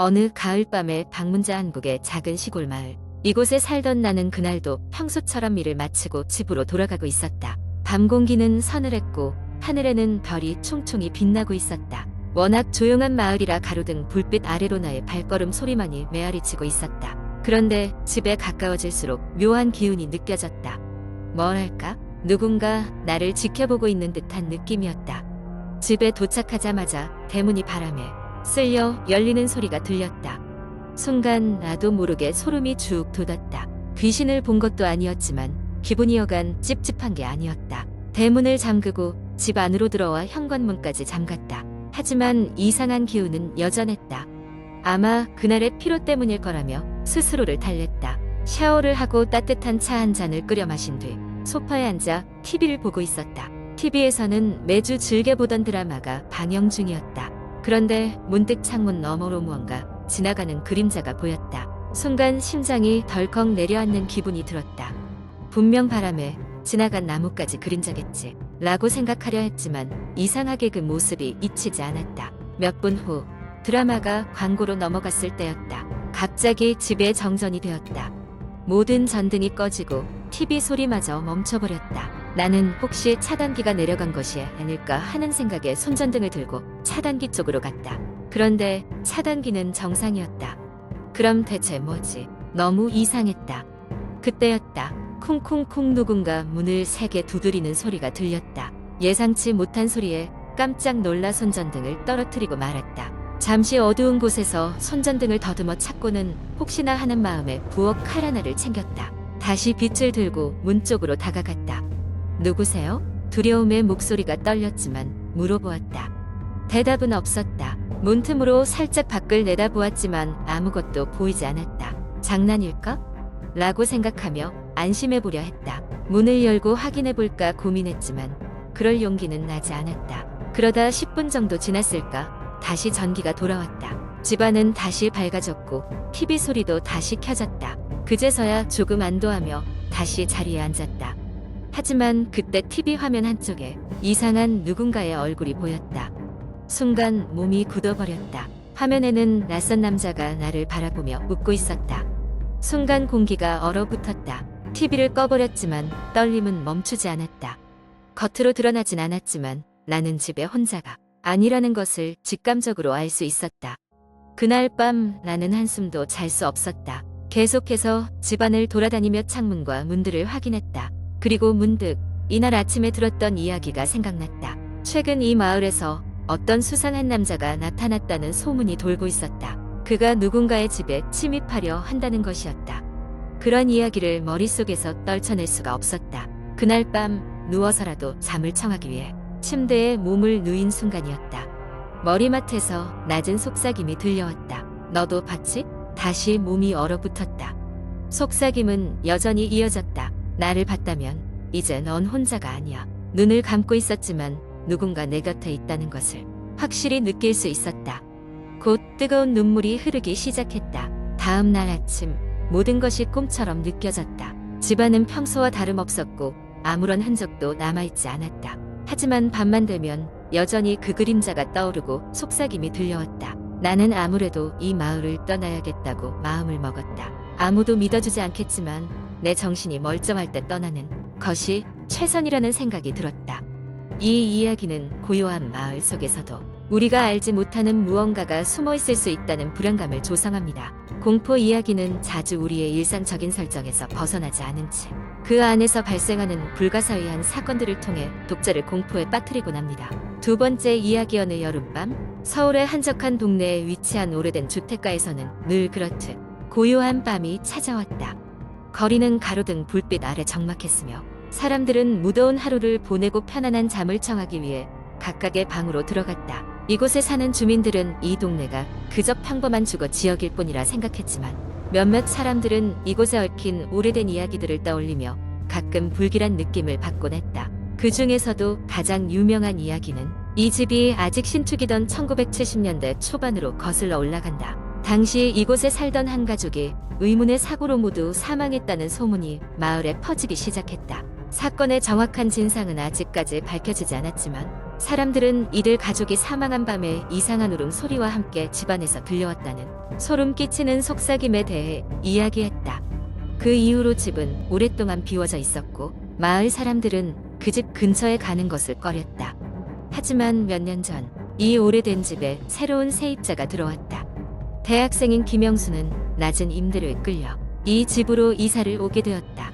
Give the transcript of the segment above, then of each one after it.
어느 가을밤에 방문자 한국의 작은 시골 마을. 이곳에 살던 나는 그날도 평소처럼 일을 마치고 집으로 돌아가고 있었다. 밤 공기는 서늘했고 하늘에는 별이 총총히 빛나고 있었다. 워낙 조용한 마을이라 가로등 불빛 아래로 나의 발걸음 소리만이 메아리치고 있었다. 그런데 집에 가까워질수록 묘한 기운이 느껴졌다. 뭐랄까? 누군가 나를 지켜보고 있는 듯한 느낌이었다. 집에 도착하자마자 대문이 바람에 쓸려 열리는 소리가 들렸다. 순간 나도 모르게 소름이 쭉 돋았다. 귀신을 본 것도 아니었지만 기분이 여간 찝찝한 게 아니었다. 대문을 잠그고 집 안으로 들어와 현관문까지 잠갔다. 하지만 이상한 기운은 여전했다. 아마 그날의 피로 때문일 거라며 스스로를 달랬다. 샤워를 하고 따뜻한 차 한 잔을 끓여 마신 뒤 소파에 앉아 TV를 보고 있었다. TV에서는 매주 즐겨 보던 드라마가 방영 중이었다. 그런데 문득 창문 너머로 무언가 지나가는 그림자가 보였다. 순간 심장이 덜컥 내려앉는 기분이 들었다. 분명 바람에 지나간 나무까지 그림자겠지 라고 생각하려 했지만 이상하게 그 모습이 잊히지 않았다. 몇 분 후 드라마가 광고로 넘어갔을 때였다. 갑자기 집에 정전이 되었다. 모든 전등이 꺼지고 TV 소리마저 멈춰버렸다. 나는 혹시 차단기가 내려간 것이 아닐까 하는 생각에 손전등을 들고 차단기 쪽으로 갔다. 그런데 차단기는 정상이었다. 그럼 대체 뭐지? 너무 이상했다. 그때였다. 쿵쿵쿵 누군가 문을 세게 두드리는 소리가 들렸다. 예상치 못한 소리에 깜짝 놀라 손전등을 떨어뜨리고 말았다. 잠시 어두운 곳에서 손전등을 더듬어 찾고는 혹시나 하는 마음에 부엌 칼 하나를 챙겼다. 다시 빛을 들고 문 쪽으로 다가갔다. 누구세요? 두려움에 목소리가 떨렸지만 물어보았다. 대답은 없었다. 문틈으로 살짝 밖을 내다보았지만 아무것도 보이지 않았다. 장난일까? 라고 생각하며 안심해보려 했다. 문을 열고 확인해볼까 고민했지만 그럴 용기는 나지 않았다. 그러다 10분 정도 지났을까 다시 전기가 돌아왔다. 집안은 다시 밝아졌고 TV 소리도 다시 켜졌다. 그제서야 조금 안도하며 다시 자리에 앉았다. 하지만 그때 TV 화면 한쪽에 이상한 누군가의 얼굴이 보였다. 순간 몸이 굳어버렸다. 화면에는 낯선 남자가 나를 바라보며 웃고 있었다. 순간 공기가 얼어붙었다. TV를 꺼버렸지만 떨림은 멈추지 않았다. 겉으로 드러나진 않았지만 나는 집에 혼자가 아니라는 것을 직감적으로 알 수 있었다. 그날 밤 나는 한숨도 잘 수 없었다. 계속해서 집안을 돌아다니며 창문과 문들을 확인했다. 그리고 문득 이날 아침에 들었던 이야기가 생각났다. 최근 이 마을에서 어떤 수상한 남자가 나타났다는 소문이 돌고 있었다. 그가 누군가의 집에 침입하려 한다는 것이었다. 그런 이야기를 머릿속에서 떨쳐낼 수가 없었다. 그날 밤 누워서라도 잠을 청하기 위해 침대에 몸을 누인 순간이었다. 머리맡에서 낮은 속삭임이 들려왔다. 너도 봤지? 다시 몸이 얼어붙었다. 속삭임은 여전히 이어졌다. 나를 봤다면 이제 넌 혼자가 아니야. 눈을 감고 있었지만 누군가 내 곁에 있다는 것을 확실히 느낄 수 있었다. 곧 뜨거운 눈물이 흐르기 시작했다. 다음 날 아침 모든 것이 꿈처럼 느껴졌다. 집안은 평소와 다름없었고 아무런 흔적도 남아있지 않았다. 하지만 밤만 되면 여전히 그 그림자가 떠오르고 속삭임이 들려왔다. 나는 아무래도 이 마을을 떠나야겠다고 마음을 먹었다. 아무도 믿어주지 않겠지만 내 정신이 멀쩡할 때 떠나는 것이 최선이라는 생각이 들었다. 이 이야기는 고요한 마을 속에서도 우리가 알지 못하는 무언가가 숨어 있을 수 있다는 불안감을 조성합니다. 공포 이야기는 자주 우리의 일상적인 설정에서 벗어나지 않은 채 그 안에서 발생하는 불가사의한 사건들을 통해 독자를 공포에 빠뜨리곤 합니다. 두 번째 이야기. 어느 여름밤 서울의 한적한 동네에 위치한 오래된 주택가에서는 늘 그렇듯 고요한 밤이 찾아왔다. 거리는 가로등 불빛 아래 적막했으며 사람들은 무더운 하루를 보내고 편안한 잠을 청하기 위해 각각의 방으로 들어갔다. 이곳에 사는 주민들은 이 동네가 그저 평범한 주거 지역일 뿐이라 생각했지만 몇몇 사람들은 이곳에 얽힌 오래된 이야기들을 떠올리며 가끔 불길한 느낌을 받곤 했다. 그 중에서도 가장 유명한 이야기는 이 집이 아직 신축이던 1970년대 초반으로 거슬러 올라간다. 당시 이곳에 살던 한 가족이 의문의 사고로 모두 사망했다는 소문이 마을에 퍼지기 시작했다. 사건의 정확한 진상은 아직까지 밝혀지지 않았지만 사람들은 이들 가족이 사망한 밤에 이상한 울음소리와 함께 집안에서 들려왔다는 소름 끼치는 속삭임에 대해 이야기했다. 그 이후로 집은 오랫동안 비워져 있었고 마을 사람들은 그 집 근처에 가는 것을 꺼렸다. 하지만 몇 년 전 이 오래된 집에 새로운 세입자가 들어왔다. 대학생인 김영수는 낮은 임대료에 끌려 이 집으로 이사를 오게 되었다.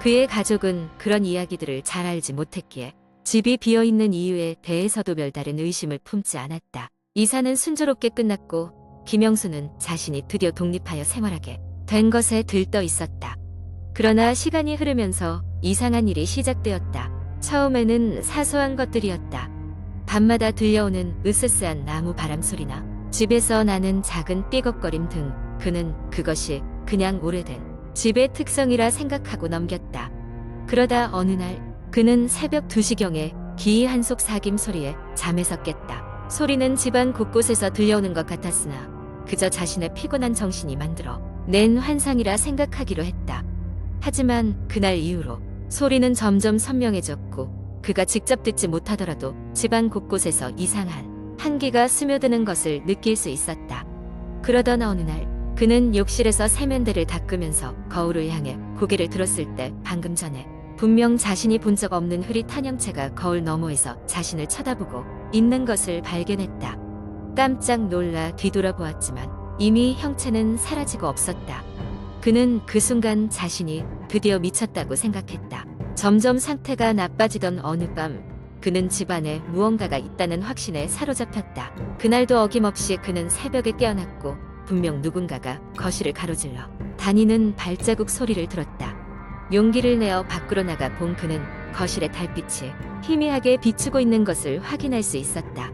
그의 가족은 그런 이야기들을 잘 알지 못했기에 집이 비어있는 이유에 대해서도 별다른 의심을 품지 않았다. 이사는 순조롭게 끝났고 김영수는 자신이 드디어 독립하여 생활하게 된 것에 들떠 있었다. 그러나 시간이 흐르면서 이상한 일이 시작되었다. 처음에는 사소한 것들이었다. 밤마다 들려오는 으스스한 나무 바람 소리나 집에서 나는 작은 삐걱거림 등 그는 그것이 그냥 오래된 집의 특성이라 생각하고 넘겼다. 그러다 어느 날 그는 새벽 2시경에 기이한 속삭임 소리에 잠에서 깼다. 소리는 집안 곳곳에서 들려오는 것 같았으나 그저 자신의 피곤한 정신이 만들어 낸 환상이라 생각하기로 했다. 하지만 그날 이후로 소리는 점점 선명해졌고 그가 직접 듣지 못하더라도 집안 곳곳에서 이상한 한기가 스며드는 것을 느낄 수 있었다. 그러던 어느 날 그는 욕실에서 세면대를 닦으면서 거울을 향해 고개를 들었을 때 방금 전에 분명 자신이 본 적 없는 흐릿한 형체가 거울 너머에서 자신을 쳐다보고 있는 것을 발견했다. 깜짝 놀라 뒤돌아보았지만 이미 형체는 사라지고 없었다. 그는 그 순간 자신이 드디어 미쳤다고 생각했다. 점점 상태가 나빠지던 어느 밤 그는 집안에 무언가가 있다는 확신에 사로잡혔다. 그날도 어김없이 그는 새벽에 깨어났고 분명 누군가가 거실을 가로질러 다니는 발자국 소리를 들었다. 용기를 내어 밖으로 나가 본 그는 거실의 달빛이 희미하게 비추고 있는 것을 확인할 수 있었다.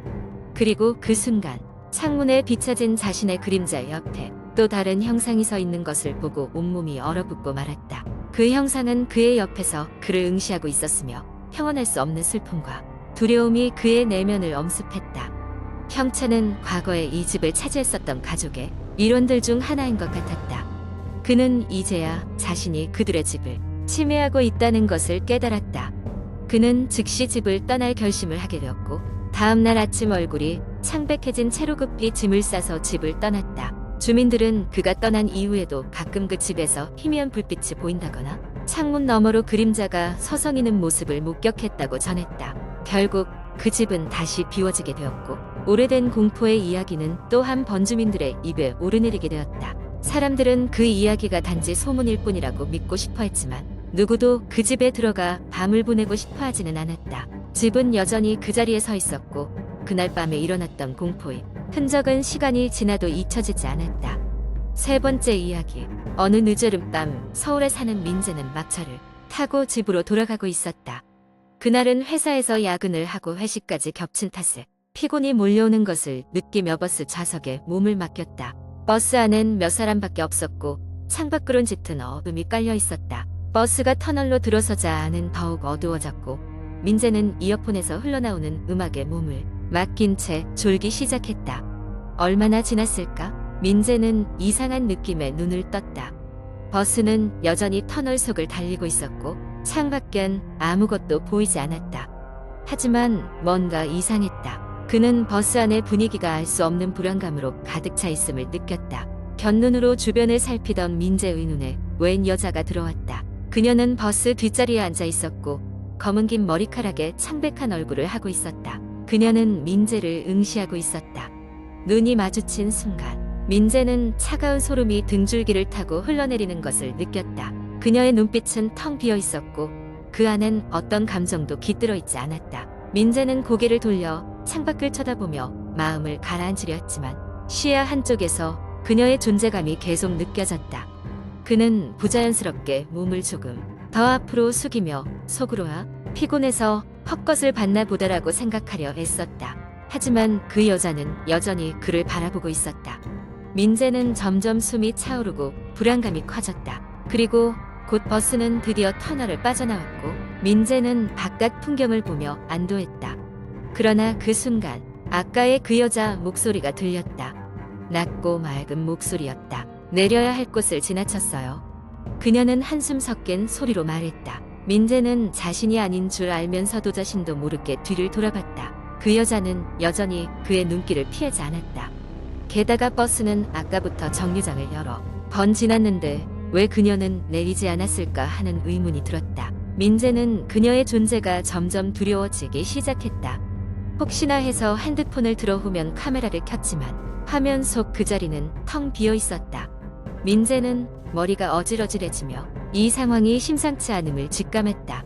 그리고 그 순간 창문에 비춰진 자신의 그림자 옆에 또 다른 형상이 서 있는 것을 보고 온몸이 얼어붙고 말았다. 그 형상은 그의 옆에서 그를 응시하고 있었으며 평온할 수 없는 슬픔과 두려움이 그의 내면을 엄습했다. 형체는 과거에 이 집을 차지했었던 가족의 일원들 중 하나인 것 같았다. 그는 이제야 자신이 그들의 집을 침해하고 있다는 것을 깨달았다. 그는 즉시 집을 떠날 결심을 하게 되었고 다음날 아침 얼굴이 창백해진 채로 급히 짐을 싸서 집을 떠났다. 주민들은 그가 떠난 이후에도 가끔 그 집에서 희미한 불빛이 보인다거나 창문 너머로 그림자가 서성이는 모습을 목격했다고 전했다. 결국 그 집은 다시 비워지게 되었고 오래된 공포의 이야기는 또 한 번주민들의 입에 오르내리게 되었다. 사람들은 그 이야기가 단지 소문일 뿐이라고 믿고 싶어 했지만 누구도 그 집에 들어가 밤을 보내고 싶어 하지는 않았다. 집은 여전히 그 자리에 서 있었고 그날 밤에 일어났던 공포의 흔적은 시간이 지나도 잊혀지지 않았다. 세 번째 이야기. 어느 늦여름밤 서울에 사는 민재는 막차를 타고 집으로 돌아가고 있었다. 그날은 회사에서 야근을 하고 회식까지 겹친 탓에 피곤이 몰려오는 것을 느끼며 버스 좌석에 몸을 맡겼다. 버스 안엔 몇 사람밖에 없었고 창밖으론 짙은 어둠이 깔려 있었다. 버스가 터널로 들어서자 안은 더욱 어두워졌고 민재는 이어폰에서 흘러나오는 음악에 몸을 맡긴 채 졸기 시작했다. 얼마나 지났을까? 민재는 이상한 느낌에 눈을 떴다. 버스는 여전히 터널 속을 달리고 있었고 창밖엔 아무것도 보이지 않았다. 하지만 뭔가 이상했다. 그는 버스 안의 분위기가 알 수 없는 불안감으로 가득 차 있음을 느꼈다. 곁눈으로 주변을 살피던 민재의 눈에 웬 여자가 들어왔다. 그녀는 버스 뒷자리에 앉아 있었고 검은 긴 머리카락에 창백한 얼굴을 하고 있었다. 그녀는 민재를 응시하고 있었다. 눈이 마주친 순간 민재는 차가운 소름이 등줄기를 타고 흘러내리는 것을 느꼈다. 그녀의 눈빛은 텅 비어 있었고 그 안엔 어떤 감정도 깃들어 있지 않았다. 민재는 고개를 돌려 창밖을 쳐다보며 마음을 가라앉으려 했지만 시야 한쪽에서 그녀의 존재감이 계속 느껴졌다. 그는 부자연스럽게 몸을 조금 더 앞으로 숙이며 속으로야 피곤해서 헛것을 봤나 보다라고 생각하려 애썼다. 하지만 그 여자는 여전히 그를 바라보고 있었다. 민재는 점점 숨이 차오르고 불안감이 커졌다. 그리고 곧 버스는 드디어 터널을 빠져나왔고 민재는 바깥 풍경을 보며 안도했다. 그러나 그 순간 아까의 그 여자 목소리가 들렸다. 낮고 맑은 목소리였다. 내려야 할 곳을 지나쳤어요. 그녀는 한숨 섞인 소리로 말했다. 민재는 자신이 아닌 줄 알면서도 자신도 모르게 뒤를 돌아봤다. 그 여자는 여전히 그의 눈길을 피하지 않았다. 게다가 버스는 아까부터 정류장을 여러 번 지났는데 왜 그녀는 내리지 않았을까 하는 의문이 들었다. 민재는 그녀의 존재가 점점 두려워지기 시작했다. 혹시나 해서 핸드폰을 들어 후면 카메라를 켰지만 화면 속 그 자리는 텅 비어 있었다. 민재는 머리가 어질어질해지며 이 상황이 심상치 않음을 직감했다.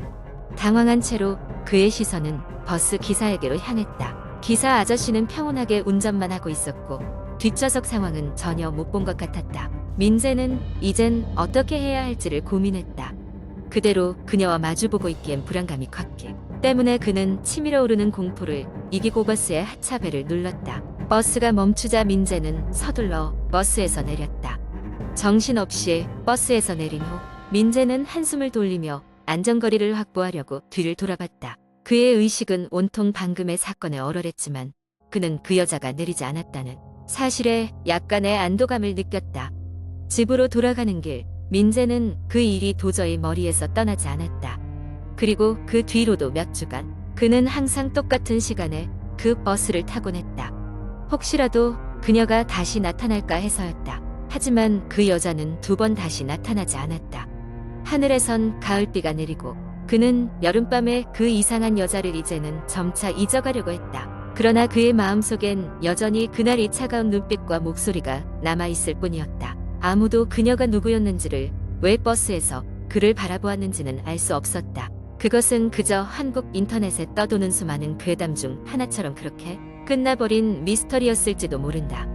당황한 채로 그의 시선은 버스 기사에게로 향했다. 기사 아저씨는 평온하게 운전만 하고 있었고 뒷좌석 상황은 전혀 못 본 것 같았다. 민재는 이젠 어떻게 해야 할지를 고민했다. 그대로 그녀와 마주보고 있기엔 불안감이 컸기 때문에 그는 치밀어 오르는 공포를 이기고 버스의 하차벨을 눌렀다. 버스가 멈추자 민재는 서둘러 버스에서 내렸다. 정신없이 버스에서 내린 후 민재는 한숨을 돌리며 안전거리를 확보하려고 뒤를 돌아봤다. 그의 의식은 온통 방금의 사건에 얼얼했지만 그는 그 여자가 내리지 않았다는 사실에 약간의 안도감을 느꼈다. 집으로 돌아가는 길, 민재는 그 일이 도저히 머리에서 떠나지 않았다. 그리고 그 뒤로도 몇 주간 그는 항상 똑같은 시간에 그 버스를 타곤 했다. 혹시라도 그녀가 다시 나타날까 해서였다. 하지만 그 여자는 2번 다시 나타나지 않았다. 하늘에선 가을비가 내리고 그는 여름밤에 그 이상한 여자를 이제는 점차 잊어가려고 했다. 그러나 그의 마음속엔 여전히 그날이 차가운 눈빛과 목소리가 남아있을 뿐이었다. 아무도 그녀가 누구였는지를, 왜 버스에서 그를 바라보았는지는 알 수 없었다. 그것은 그저 한국 인터넷에 떠도는 수많은 괴담 중 하나처럼 그렇게 끝나버린 미스터리였을지도 모른다.